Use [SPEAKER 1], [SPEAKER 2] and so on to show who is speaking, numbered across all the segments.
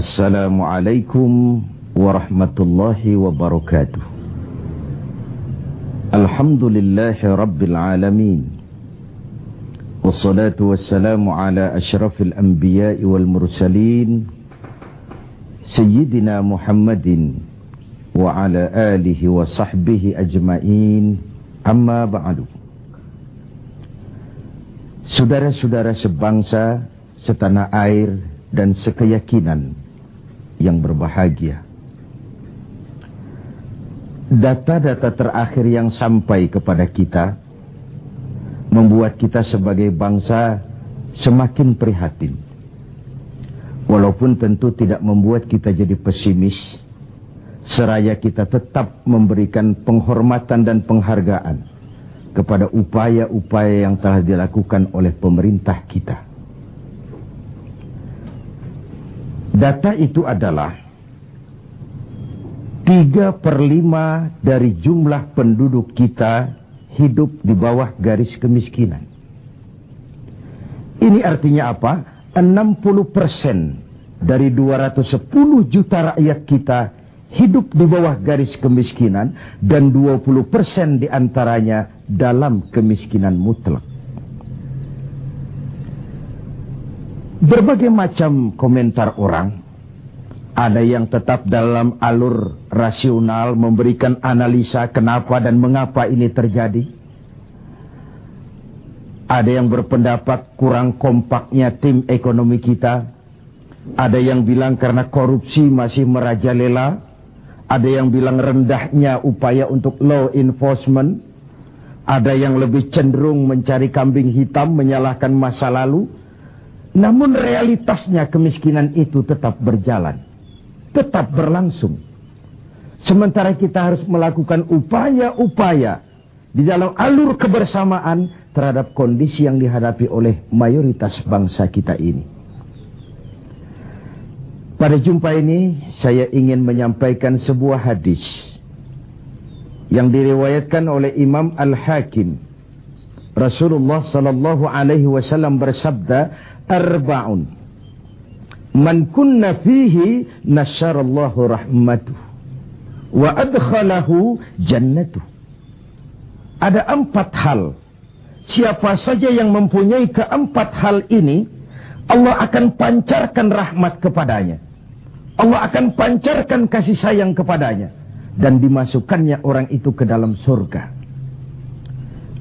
[SPEAKER 1] Assalamualaikum warahmatullahi wabarakatuh. Alhamdulillahi rabbil alamin. Wassalatu wassalamu ala ashrafil anbiya'i wal mursalin Sayyidina Muhammadin wa ala alihi wa sahbihi ajma'in. Amma ba'du. Saudara-saudara sebangsa, setanah air dan sekeyakinan yang berbahagia. Data-data terakhir yang sampai kepada kita membuat kita sebagai bangsa semakin prihatin. Walaupun tentu tidak membuat kita jadi pesimis, seraya kita tetap memberikan penghormatan dan penghargaan kepada upaya-upaya yang telah dilakukan oleh pemerintah kita. Data itu adalah 3/5 dari jumlah penduduk kita hidup di bawah garis kemiskinan. Ini artinya apa? 60% dari 210 juta rakyat kita hidup di bawah garis kemiskinan dan 20% diantaranya dalam kemiskinan mutlak. Berbagai macam komentar orang, ada yang tetap dalam alur rasional memberikan analisa kenapa dan mengapa ini terjadi. Ada yang berpendapat kurang kompaknya tim ekonomi kita. Ada yang bilang karena korupsi masih merajalela. Ada yang bilang rendahnya upaya untuk law enforcement. Ada yang lebih cenderung mencari kambing hitam, menyalahkan masa lalu. Namun realitasnya kemiskinan itu tetap berjalan, tetap berlangsung. Sementara kita harus melakukan upaya-upaya di dalam alur kebersamaan terhadap kondisi yang dihadapi oleh mayoritas bangsa kita ini. Pada jumpa ini saya ingin menyampaikan sebuah hadis yang diriwayatkan oleh Imam Al-Hakim. Rasulullah sallallahu alaihi wasallam bersabda, "Arba'un man kunna fihi nasyarallahu rahmatuh wa adkhalahu jannatuh." Ada 4 hal. Siapa saja yang mempunyai ke-4 hal ini, Allah akan pancarkan rahmat kepadanya. Allah akan pancarkan kasih sayang kepadanya dan dimasukkannya orang itu ke dalam surga.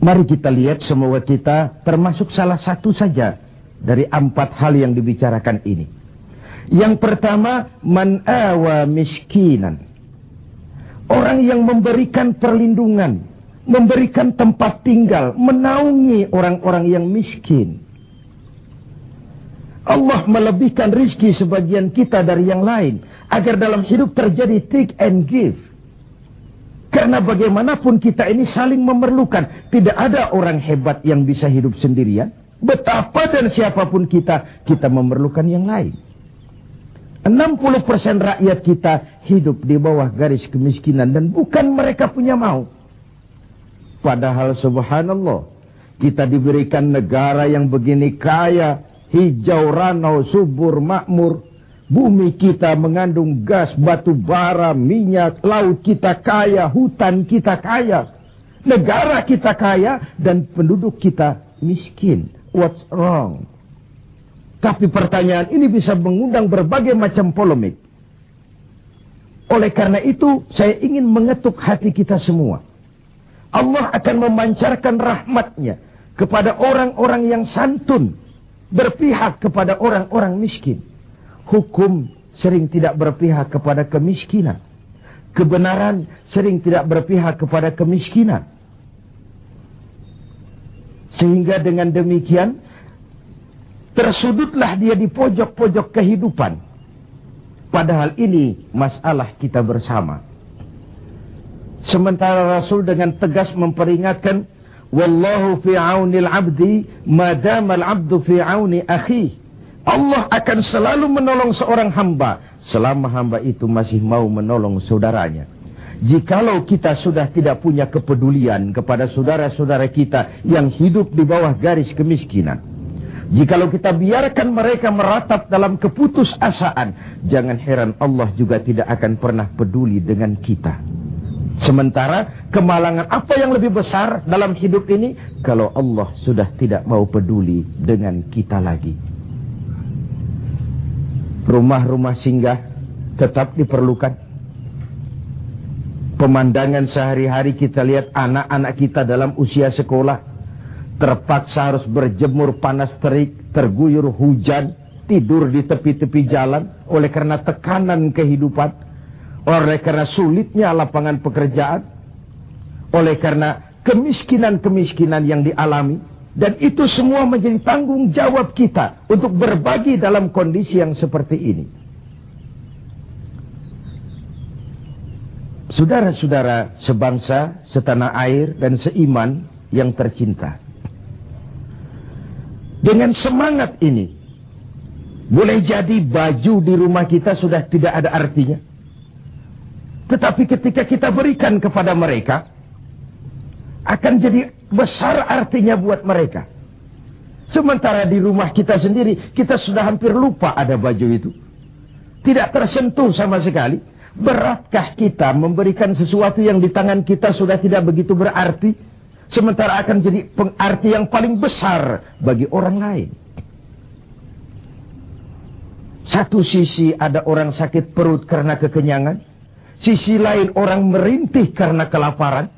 [SPEAKER 1] Mari kita lihat semoga kita termasuk salah satu saja dari 4 hal yang dibicarakan ini. Yang pertama, man awa miskinan. Orang yang memberikan perlindungan, memberikan tempat tinggal, menaungi orang-orang yang miskin. Allah melebihkan rizki sebagian kita dari yang lain, agar dalam hidup terjadi take and give. Karena bagaimanapun kita ini saling memerlukan. Tidak ada orang hebat yang bisa hidup sendirian. Betapa dan siapapun kita memerlukan yang lain. 60% rakyat kita hidup di bawah garis kemiskinan dan bukan mereka punya mau. Padahal subhanallah, kita diberikan negara yang begini kaya, hijau, ranau, subur, makmur. Bumi kita mengandung gas, batu bara, minyak, laut kita kaya, hutan kita kaya. Negara kita kaya dan penduduk kita miskin. What's wrong? Tapi pertanyaan ini bisa mengundang berbagai macam polemik. Oleh karena itu, saya ingin mengetuk hati kita semua. Allah akan memancarkan rahmatnya kepada orang-orang yang santun, berpihak kepada orang-orang miskin. Hukum sering tidak berpihak kepada kemiskinan. Kebenaran sering tidak berpihak kepada kemiskinan. Sehingga dengan demikian, tersudutlah dia di pojok-pojok kehidupan. Padahal ini masalah kita bersama. Sementara Rasul dengan tegas memperingatkan, wallahu fi aunil abdi madamal abdu fi auni akhi. Allah akan selalu menolong seorang hamba selama hamba itu masih mau menolong saudaranya. Jikalau kita sudah tidak punya kepedulian kepada saudara-saudara kita yang hidup di bawah garis kemiskinan, Jikalau kita biarkan mereka meratap dalam keputusasaan, jangan heran Allah juga tidak akan pernah peduli dengan kita. Sementara kemalangan apa yang lebih besar dalam hidup ini kalau Allah sudah tidak mau peduli dengan kita lagi. Rumah-rumah singgah tetap diperlukan. Pemandangan sehari-hari kita lihat anak-anak kita dalam usia sekolah terpaksa harus berjemur panas terik, terguyur hujan, tidur di tepi-tepi jalan oleh karena tekanan kehidupan, oleh karena sulitnya lapangan pekerjaan, oleh karena kemiskinan-kemiskinan yang dialami. Dan itu semua menjadi tanggung jawab kita untuk berbagi dalam kondisi yang seperti ini. Saudara-saudara sebangsa, setanah air, dan seiman yang tercinta. Dengan semangat ini, boleh jadi baju di rumah kita sudah tidak ada artinya. Tetapi ketika kita berikan kepada mereka, akan jadi besar artinya buat mereka. Sementara di rumah kita sendiri, kita sudah hampir lupa ada baju itu. Tidak tersentuh sama sekali. Beratkah kita memberikan sesuatu yang di tangan kita sudah tidak begitu berarti, sementara akan jadi pengarti yang paling besar bagi orang lain. Satu sisi ada orang sakit perut karena kekenyangan, sisi lain orang merintih karena kelaparan.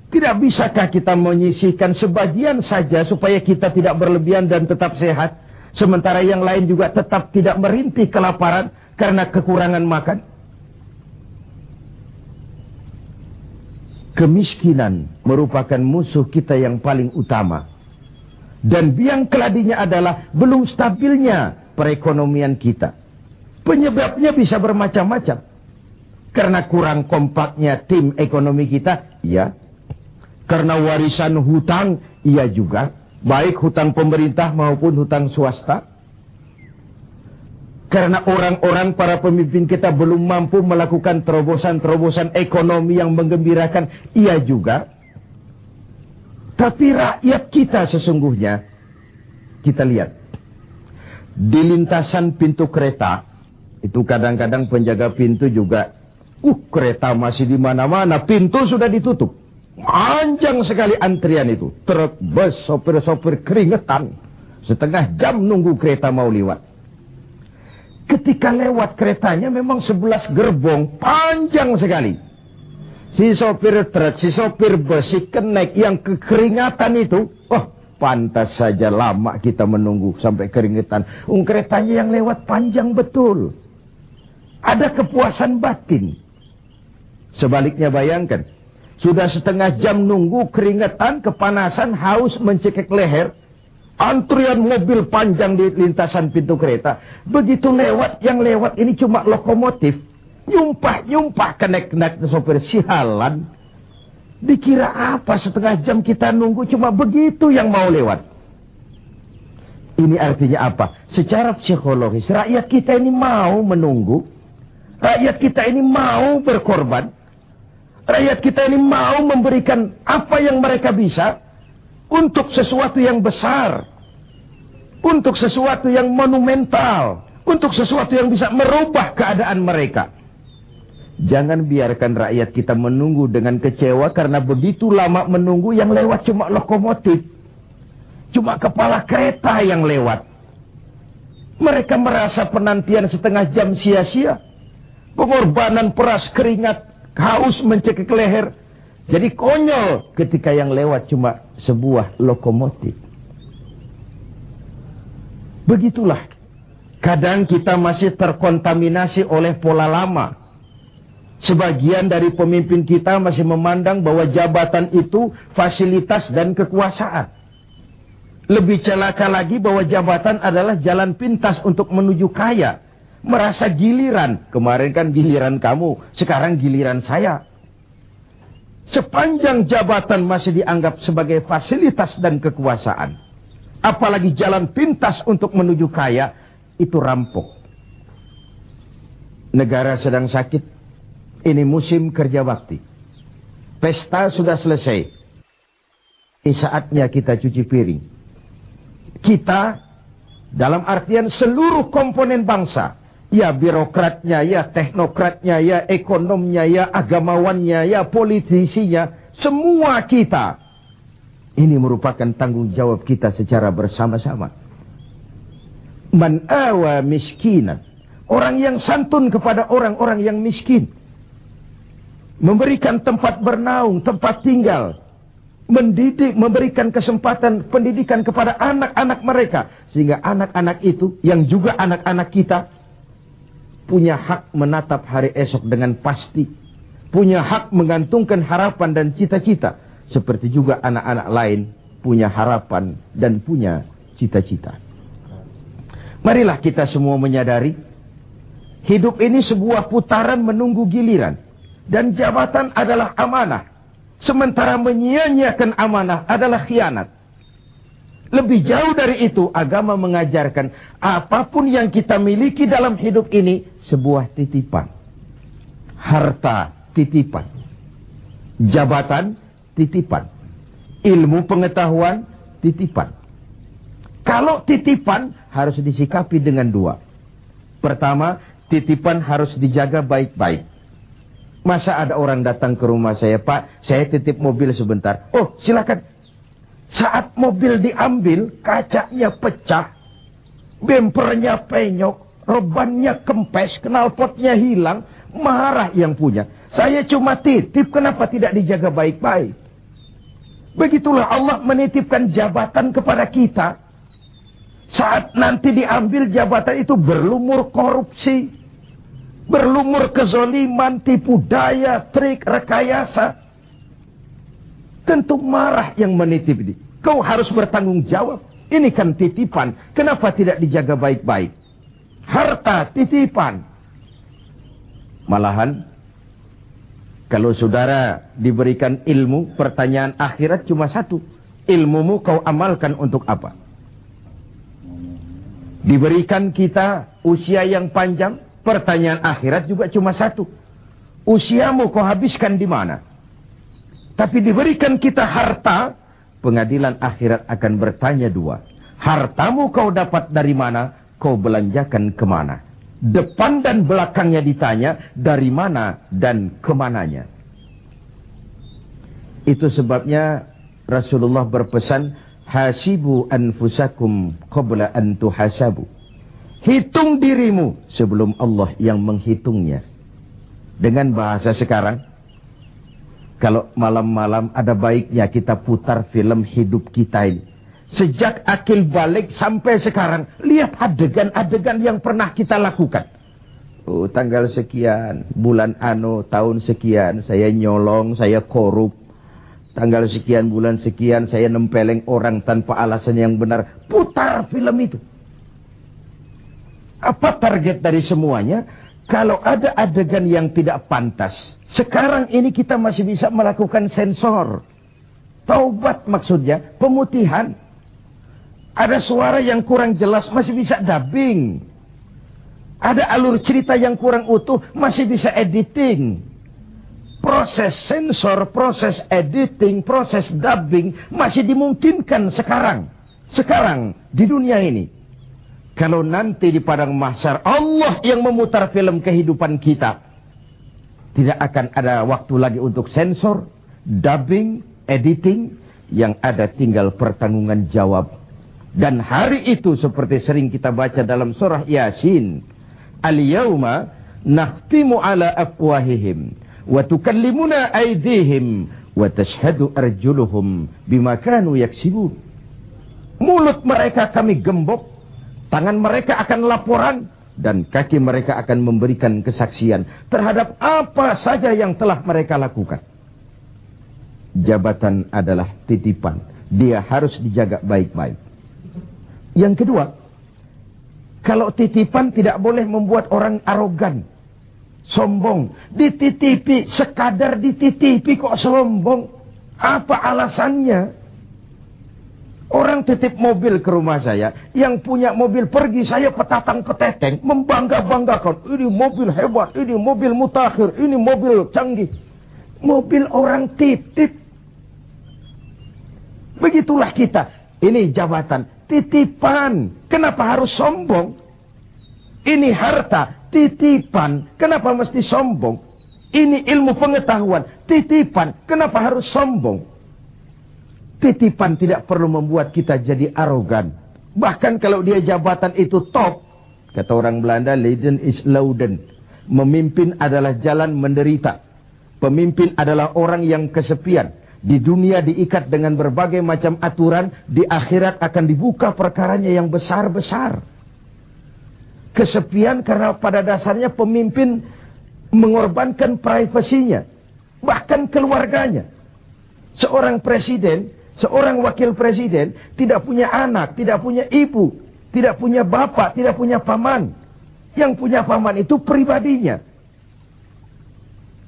[SPEAKER 1] Tidak bisakah kita menyisihkan sebagian saja supaya kita tidak berlebihan dan tetap sehat, sementara yang lain juga tetap tidak merintih kelaparan karena kekurangan makan? Kemiskinan merupakan musuh kita yang paling utama. Dan biang keladinya adalah belum stabilnya perekonomian kita. Penyebabnya bisa bermacam-macam. Karena kurang kompaknya tim ekonomi kita, ya. Karena warisan hutang, iya juga. Baik hutang pemerintah maupun hutang swasta. Karena orang-orang para pemimpin kita belum mampu melakukan terobosan-terobosan ekonomi yang menggembirakan, iya juga. Tapi rakyat kita sesungguhnya, kita lihat. Di lintasan pintu kereta, itu kadang-kadang penjaga pintu juga, kereta masih di mana-mana, pintu sudah ditutup. Panjang sekali antrian itu. Truk, bus, sopir-sopir keringetan. Setengah jam nunggu kereta mau lewat. Ketika lewat keretanya memang 11 gerbong. Panjang sekali. Si sopir truk, si sopir bus, si kenek yang kekeringatan itu. Pantas saja lama kita menunggu sampai keringetan. Keretanya yang lewat panjang betul. Ada kepuasan batin. Sebaliknya bayangkan. Sudah setengah jam nunggu, keringetan, kepanasan, haus, mencekik leher. Antrian mobil panjang di lintasan pintu kereta. Begitu lewat, yang lewat ini cuma lokomotif. Nyumpah-nyumpah kenek-kenek sopir sialan. Dikira apa setengah jam kita nunggu, cuma begitu yang mau lewat. Ini artinya apa? Secara psikologis, rakyat kita ini mau menunggu. Rakyat kita ini mau berkorban. Rakyat kita ini mau memberikan apa yang mereka bisa untuk sesuatu yang besar, untuk sesuatu yang monumental, untuk sesuatu yang bisa merubah keadaan mereka. Jangan biarkan rakyat kita menunggu dengan kecewa karena begitu lama menunggu, yang lewat cuma lokomotif, cuma kepala kereta yang lewat. Mereka merasa penantian setengah jam sia-sia, pengorbanan peras keringat, haus mencekik leher. Jadi konyol ketika yang lewat cuma sebuah lokomotif. Begitulah. Kadang kita masih terkontaminasi oleh pola lama. Sebagian dari pemimpin kita masih memandang bahwa jabatan itu fasilitas dan kekuasaan. Lebih celaka lagi bahwa jabatan adalah jalan pintas untuk menuju kaya. Merasa giliran. Kemarin kan giliran kamu, sekarang giliran saya. Sepanjang jabatan masih dianggap sebagai fasilitas dan kekuasaan, apalagi jalan pintas untuk menuju kaya, itu rampok. Negara sedang sakit. Ini musim kerja bakti. Pesta sudah selesai. Ini saatnya kita cuci piring. Kita, dalam artian seluruh komponen bangsa, ya birokratnya, ya teknokratnya, ya ekonomnya, ya agamawannya, ya politisinya, semua kita. Ini merupakan tanggung jawab kita secara bersama-sama. Man awa miskinan, orang yang santun kepada orang-orang yang miskin, memberikan tempat bernaung, tempat tinggal, mendidik, memberikan kesempatan pendidikan kepada anak-anak mereka, sehingga anak-anak itu yang juga anak-anak kita punya hak menatap hari esok dengan pasti, punya hak menggantungkan harapan dan cita-cita, seperti juga anak-anak lain punya harapan dan punya cita-cita. Marilah kita semua menyadari hidup ini sebuah putaran menunggu giliran, dan jabatan adalah amanah. Sementara menyia-nyiakan amanah adalah khianat. Lebih jauh dari itu, agama mengajarkan apapun yang kita miliki dalam hidup ini sebuah titipan. Harta titipan, jabatan titipan, ilmu pengetahuan titipan. Kalau titipan harus disikapi dengan dua. Pertama, titipan harus dijaga baik-baik. Masa ada orang datang ke rumah saya, Pak, saya titip mobil sebentar. Oh, silakan. Saat mobil diambil, kacanya pecah, bempernya penyok, rebannya kempes, knalpotnya hilang, marah yang punya. Saya cuma titip, kenapa tidak dijaga baik-baik? Begitulah Allah menitipkan jabatan kepada kita. Saat nanti diambil jabatan itu berlumur korupsi, berlumur kezoliman, tipu daya, trik, rekayasa. Tentu marah yang menitip ini. Kau harus bertanggung jawab. Ini kan titipan. Kenapa tidak dijaga baik-baik? Harta titipan. Malahan, kalau saudara diberikan ilmu, pertanyaan akhirat cuma satu. Ilmumu kau amalkan untuk apa? Diberikan kita usia yang panjang, pertanyaan akhirat juga cuma satu. Usiamu kau habiskan di mana? Tapi diberikan kita harta, pengadilan akhirat akan bertanya dua. Hartamu kau dapat dari mana? Kau belanjakan kemana? Depan dan belakangnya ditanya, dari mana dan kemananya. Itu sebabnya Rasulullah berpesan, hasibu anfusakum qabla an tuhasabu. Hitung dirimu sebelum Allah yang menghitungnya. Dengan bahasa sekarang, kalau malam-malam ada baiknya kita putar film hidup kita ini. Sejak akil balik sampai sekarang, lihat adegan-adegan yang pernah kita lakukan. Oh, tanggal sekian, bulan tahun sekian, saya nyolong, saya korup. Tanggal sekian, bulan sekian, saya nempeleng orang tanpa alasan yang benar. Putar film itu. Apa target dari semuanya? Kalau ada adegan yang tidak pantas, sekarang ini kita masih bisa melakukan sensor. Taubat maksudnya, pemutihan. Ada suara yang kurang jelas, masih bisa dubbing. Ada alur cerita yang kurang utuh, masih bisa editing. Proses sensor, proses editing, proses dubbing masih dimungkinkan sekarang. Sekarang, di dunia ini. Kalau nanti di padang mahsyar Allah yang memutar film kehidupan kita, tidak akan ada waktu lagi untuk sensor, dubbing, editing. Yang ada tinggal pertanggungan jawab. Dan hari itu seperti sering kita baca dalam surah Yasin, al-yawma nakhtimu ala afwahihim wa tukallimuna aydihim wa tashhadu arjuluhum bima kanu yaksibun. Mulut mereka kami gembok, tangan mereka akan laporan, dan kaki mereka akan memberikan kesaksian terhadap apa saja yang telah mereka lakukan. Jabatan adalah titipan, dia harus dijaga baik-baik. Yang kedua, kalau titipan tidak boleh membuat orang arogan, sombong. Dititipi, sekadar dititipi kok sombong. Apa alasannya? Orang titip mobil ke rumah saya, yang punya mobil pergi, saya petatang-peteteng, membangga-banggakan. Ini mobil hebat, ini mobil mutakhir, ini mobil canggih. Mobil orang titip. Begitulah kita. Ini jabatan. titipan, kenapa harus sombong? Ini harta, titipan, kenapa mesti sombong? Ini ilmu pengetahuan, titipan, kenapa harus sombong? Titipan tidak perlu membuat kita jadi arogan. Bahkan kalau dia jabatan itu top, kata orang Belanda, Leiden is Louden. Memimpin adalah jalan menderita. Pemimpin adalah orang yang kesepian. Di dunia diikat dengan berbagai macam aturan. Di akhirat akan dibuka perkaranya yang besar-besar. Kesepian karena pada dasarnya pemimpin mengorbankan privasinya. Bahkan keluarganya. Seorang presiden, seorang wakil presiden tidak punya anak, tidak punya ibu, tidak punya bapak, tidak punya paman. Yang punya paman itu pribadinya.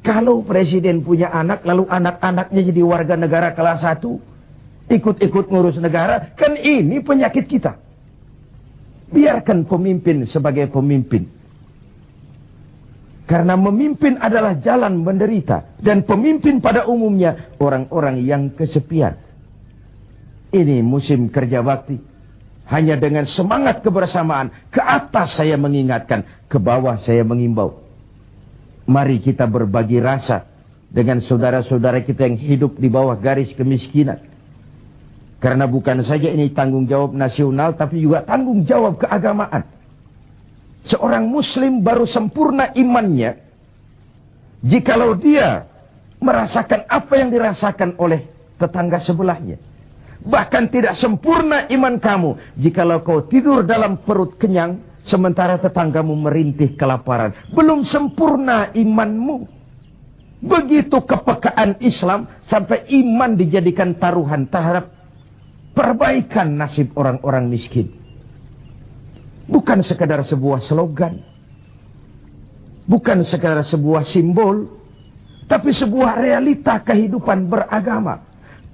[SPEAKER 1] Kalau presiden punya anak, lalu anak-anaknya jadi warga negara kelas 1, ikut-ikut ngurus negara, kan ini penyakit kita. Biarkan pemimpin sebagai pemimpin. Karena memimpin adalah jalan menderita. Dan pemimpin pada umumnya orang-orang yang kesepian. Ini musim kerja bakti. Hanya dengan semangat kebersamaan, ke atas saya mengingatkan, ke bawah saya mengimbau. Mari kita berbagi rasa dengan saudara-saudara kita yang hidup di bawah garis kemiskinan. Karena bukan saja ini tanggung jawab nasional, tapi juga tanggung jawab keagamaan. Seorang muslim baru sempurna imannya jikalau dia merasakan apa yang dirasakan oleh tetangga sebelahnya. Bahkan tidak sempurna iman kamu jikalau kau tidur dalam perut kenyang, sementara tetanggamu merintih kelaparan. Belum sempurna imanmu. Begitu kepekaan Islam sampai iman dijadikan taruhan terhadap perbaikan nasib orang-orang miskin. Bukan sekadar sebuah slogan. Bukan sekadar sebuah simbol. Tapi sebuah realita kehidupan beragama.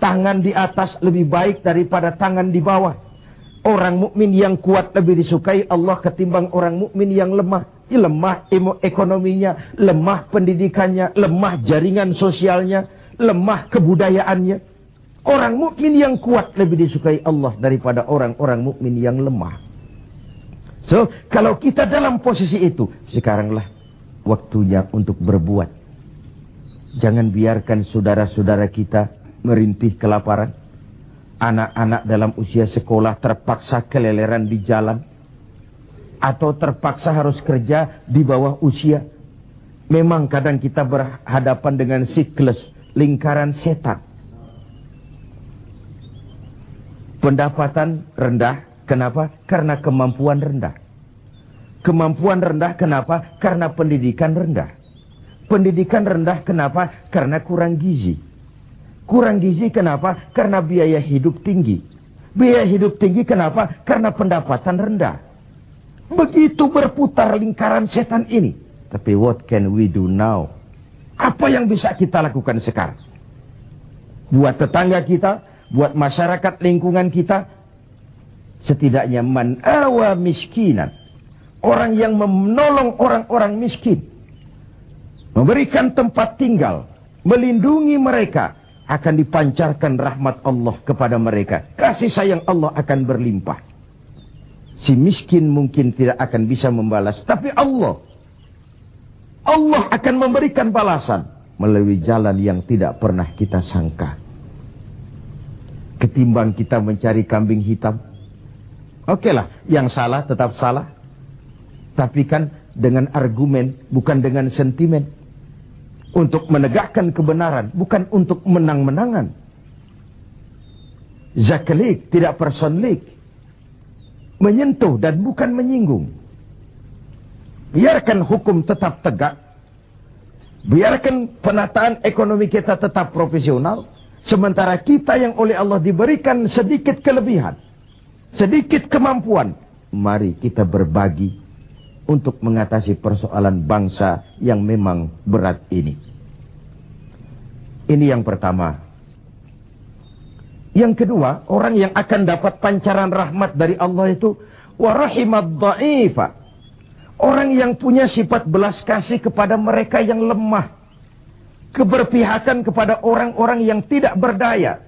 [SPEAKER 1] Tangan di atas lebih baik daripada tangan di bawah. Orang mukmin yang kuat lebih disukai Allah ketimbang orang mukmin yang lemah. Lemah ekonominya, lemah pendidikannya, lemah jaringan sosialnya, lemah kebudayaannya. Orang mukmin yang kuat lebih disukai Allah daripada orang-orang mukmin yang lemah. So, kalau kita dalam posisi itu, sekaranglah waktunya untuk berbuat. Jangan biarkan saudara-saudara kita merintih kelaparan. Anak-anak dalam usia sekolah terpaksa keleleran di jalan. Atau terpaksa harus kerja di bawah usia. Memang kadang kita berhadapan dengan siklus lingkaran setan. Pendapatan rendah. Kenapa? Karena kemampuan rendah. Kemampuan rendah kenapa? Karena pendidikan rendah. Pendidikan rendah kenapa? Karena kurang gizi. Kurang gizi kenapa? Karena biaya hidup tinggi. Biaya hidup tinggi kenapa? Karena pendapatan rendah. Begitu berputar lingkaran setan ini. Tapi what can we do now? Apa yang bisa kita lakukan sekarang? Buat tetangga kita, buat masyarakat lingkungan kita, setidaknya man awa miskinan. Orang yang menolong orang-orang miskin. Memberikan tempat tinggal. Melindungi mereka. Akan dipancarkan rahmat Allah kepada mereka. Kasih sayang Allah akan berlimpah. Si miskin mungkin tidak akan bisa membalas. Tapi Allah akan memberikan balasan. Melalui jalan yang tidak pernah kita sangka. Ketimbang kita mencari kambing hitam. Oke lah, yang salah tetap salah. Tapi kan dengan argumen, bukan dengan sentimen. Untuk menegakkan kebenaran, bukan untuk menang-menangan. Zaklik, tidak personlik. Menyentuh dan bukan menyinggung. Biarkan hukum tetap tegak. Biarkan penataan ekonomi kita tetap profesional. Sementara kita yang oleh Allah diberikan sedikit kelebihan. Sedikit kemampuan. Mari kita berbagi untuk mengatasi persoalan bangsa yang memang berat ini. Ini yang pertama. Yang kedua, orang yang akan dapat pancaran rahmat dari Allah itu warahimad dha'ifa. Orang yang punya sifat belas kasih kepada mereka yang lemah. Keberpihakan kepada orang-orang yang tidak berdaya.